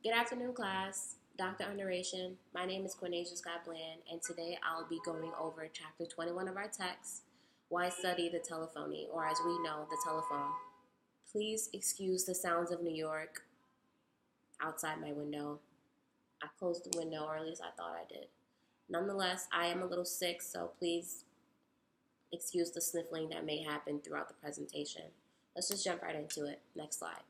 Good afternoon, class. Dr. Honoration. My name is Quinasia Scott Bland, and today I'll be going over Chapter 21 of our text, Why Study the Telephony, or as we know, the telephone. Please excuse the sounds of New York outside my window. I closed the window, or at least I thought I did. Nonetheless, I am a little sick, so please excuse the sniffling that may happen throughout the presentation. Let's just jump right into it. Next slide.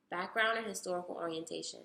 Background and historical orientation.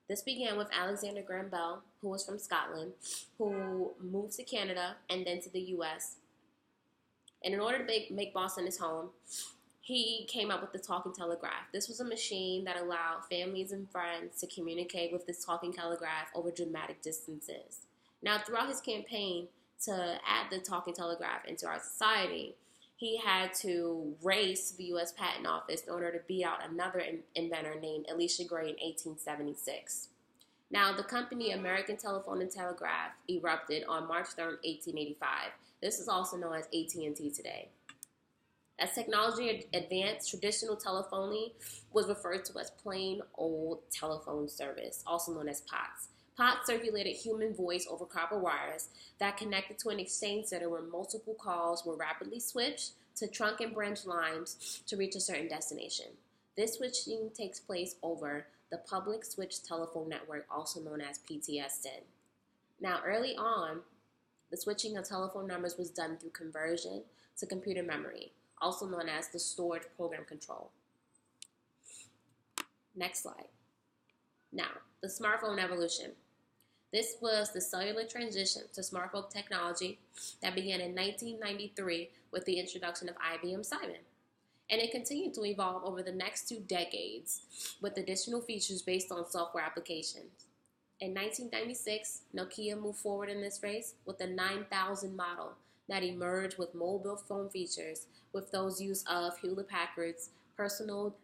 This began with Alexander Graham Bell, who was from Scotland, who moved to Canada and then to the US. And in order to make Boston his home, he came up with the talking telegraph. This was a machine that allowed families and friends to communicate with this talking telegraph over dramatic distances. Now, throughout his campaign to add the talking telegraph into our society, he had to race the U.S. Patent Office in order to beat out another inventor named Elisha Gray in 1876. Now, the company American Telephone and Telegraph erupted on March 3rd, 1885. This is also known as AT&T today. As technology advanced, traditional telephony was referred to as plain old telephone service, also known as POTS. POTS circulated human voice over copper wires that connected to an exchange center where multiple calls were rapidly switched to trunk and branch lines to reach a certain destination. This switching takes place over the public switch telephone network, also known as PTSN. Now, early on, the switching of telephone numbers was done through conversion to computer memory, also known as the stored program control. Next slide. Now, the smartphone evolution. This was the cellular transition to smartphone technology that began in 1993 with the introduction of IBM Simon. And it continued to evolve over the next 2 decades with additional features based on software applications. In 1996, Nokia moved forward in this race with the 9000 model that emerged with mobile phone features with those use of Hewlett-Packard's personal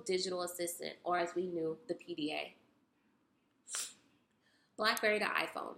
digital assistant, or as we knew, the PDA. BlackBerry to iPhone.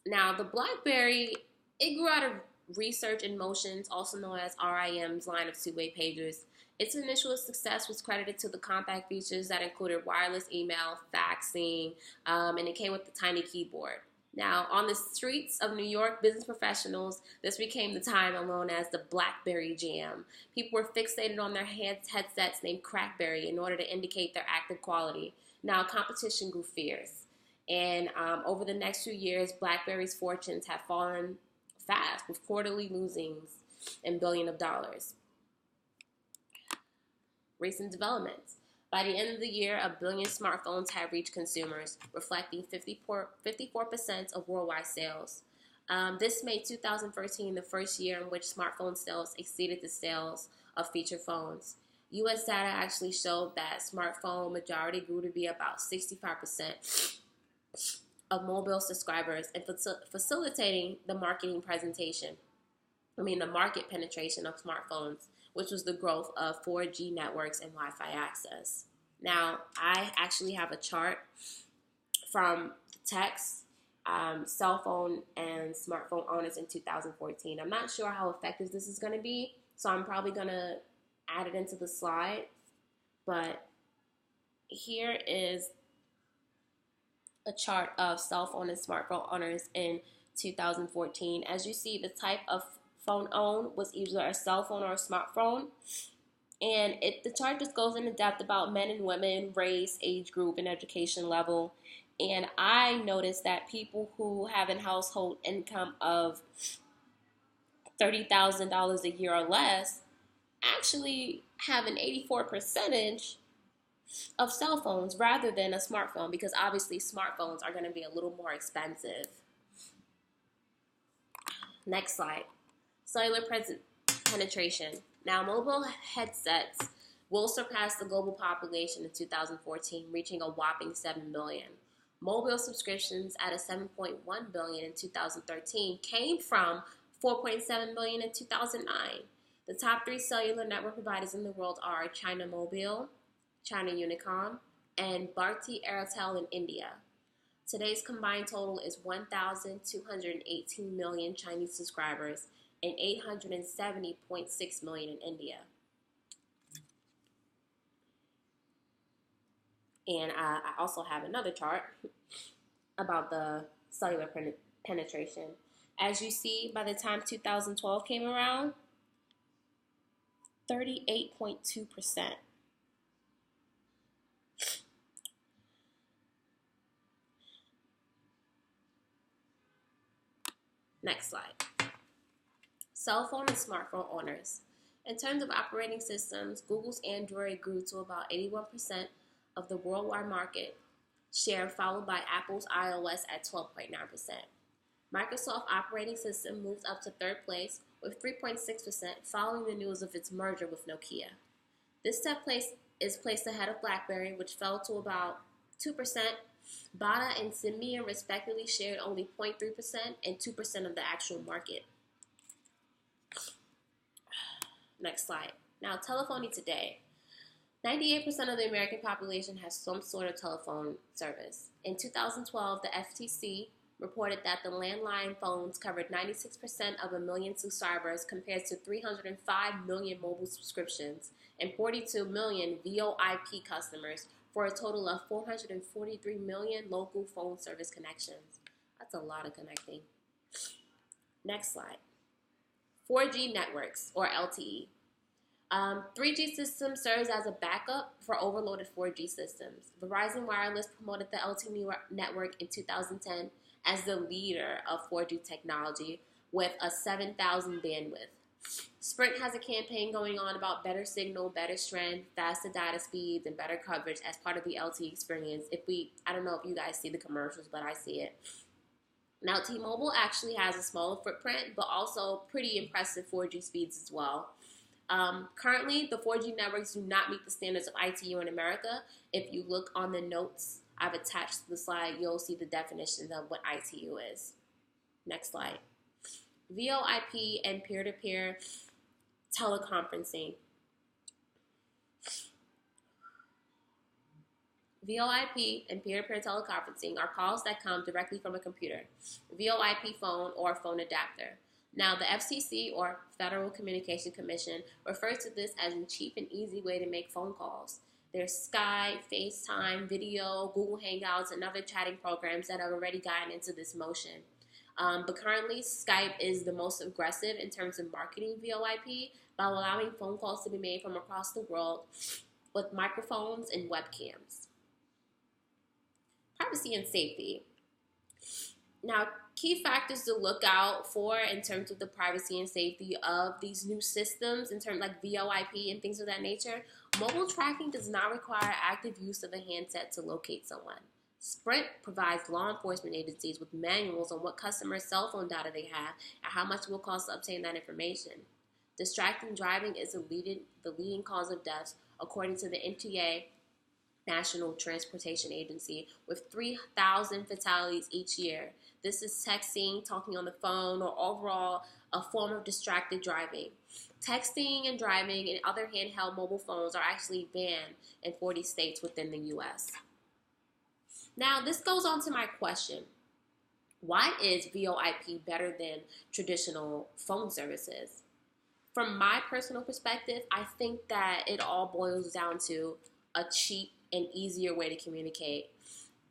Now, the BlackBerry, it grew out of Research in Motion's, also known as RIM's, line of two-way pagers. Its initial success was credited to the compact features that included wireless email, faxing, and it came with the tiny keyboard. Now, on the streets of New York, business professionals, this became the time known as the BlackBerry Jam. People were fixated on their headsets named Crackberry in order to indicate their active quality. Now, competition grew fierce. And over the next few years, BlackBerry's fortunes have fallen fast with quarterly losings in billions of dollars. Recent developments. By the end of the year, 1 billion smartphones had reached consumers, reflecting 54% of worldwide sales. This made 2013 the first year in which smartphone sales exceeded the sales of feature phones. U.S. data actually showed that smartphone majority grew to be about 65% of mobile subscribers and facilitating the market penetration of smartphones, which was the growth of 4G networks and Wi-Fi access. Now, I actually have a chart from the text, cell phone and smartphone owners in 2014. I'm not sure how effective this is going to be, so I'm probably going to add it into the slide. But here is a chart of cell phone and smartphone owners in 2014. As you see, the type of phone owned was either a cell phone or a smartphone. And the chart just goes into depth about men and women, race, age group, and education level. And I noticed that people who have a household income of $30,000 a year or less actually have an 84% of cell phones rather than a smartphone, because obviously smartphones are going to be a little more expensive. Next slide. Cellular penetration. Now, mobile headsets will surpass the global population in 2014, reaching a whopping 7 billion. Mobile subscriptions at a 7.1 billion in 2013 came from 4.7 billion in 2009. The top 3 cellular network providers in the world are China Mobile, China Unicom, and Bharti Airtel in India. Today's combined total is 1,218 million Chinese subscribers and 870.6 million in India. And I also have another chart about the cellular penetration. As you see, by the time 2012 came around, 38.2%. Next slide. Cell phone and smartphone owners. In terms of operating systems, Google's Android grew to about 81% of the worldwide market share, followed by Apple's iOS at 12.9%. Microsoft operating system moved up to third place with 3.6%, following the news of its merger with Nokia. This step place is placed ahead of BlackBerry, which fell to about 2%. Bata and Symbian respectively shared only 0.3% and 2% of the actual market. Next slide. Now, telephony today. 98% of the American population has some sort of telephone service. In 2012, the FTC reported that the landline phones covered 96% of a million subscribers compared to 305 million mobile subscriptions and 42 million VoIP customers for a total of 443 million local phone service connections. That's a lot of connecting. Next slide. 4G networks, or LTE. 3G system serves as a backup for overloaded 4G systems. Verizon Wireless promoted the LTE network in 2010 as the leader of 4G technology with a 7,000 bandwidth. Sprint has a campaign going on about better signal, better strength, faster data speeds, and better coverage as part of the LTE experience. I don't know if you guys see the commercials, but I see it. Now, T-Mobile actually has a smaller footprint, but also pretty impressive 4G speeds as well. Currently, the 4G networks do not meet the standards of ITU in America. If you look on the notes I've attached to the slide, you'll see the definitions of what ITU is. Next slide. VoIP and peer-to-peer teleconferencing. VoIP and peer-to-peer teleconferencing are calls that come directly from a computer, VoIP phone, or phone adapter. Now, the FCC, or Federal Communication Commission, refers to this as a cheap and easy way to make phone calls. There's Skype, FaceTime, video, Google Hangouts, and other chatting programs that have already gotten into this motion. But currently, Skype is the most aggressive in terms of marketing VoIP by allowing phone calls to be made from across the world with microphones and webcams. Privacy and safety. Now, key factors to look out for in terms of the privacy and safety of these new systems, in terms like VoIP and things of that nature. Mobile tracking does not require active use of a handset to locate someone. Sprint provides law enforcement agencies with manuals on what customers' cell phone data they have and how much it will cost to obtain that information. Distracting driving is the leading cause of deaths, according to the MTA, National Transportation Agency, with 3,000 fatalities each year. This is texting, talking on the phone, or overall a form of distracted driving. Texting and driving and other handheld mobile phones are actually banned in 40 states within the U.S. Now, this goes on to my question. Why is VoIP better than traditional phone services? From my personal perspective, I think that it all boils down to a cheap and easier way to communicate.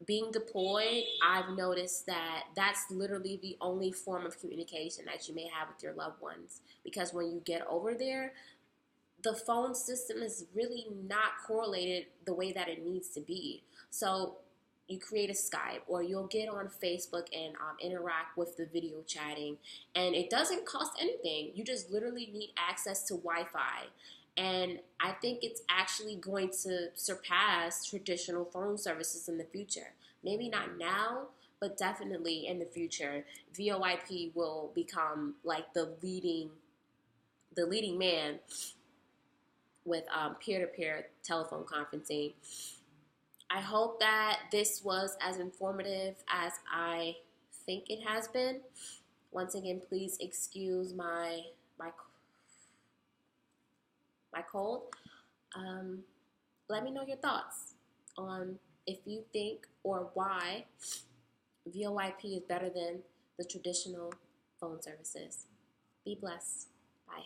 Being deployed, I've noticed that that's literally the only form of communication that you may have with your loved ones. Because when you get over there, the phone system is really not correlated the way that it needs to be. So you create a Skype, or you'll get on Facebook and interact with the video chatting, and it doesn't cost anything. You just literally need access to Wi-Fi. And I think it's actually going to surpass traditional phone services in the future. Maybe not now, but definitely in the future. VoIP will become like the leading man with peer-to-peer telephone conferencing. I hope that this was as informative as I think it has been. Once again, please excuse my cold. Let me know your thoughts on if you think or why VoIP is better than the traditional phone services. Be blessed. Bye.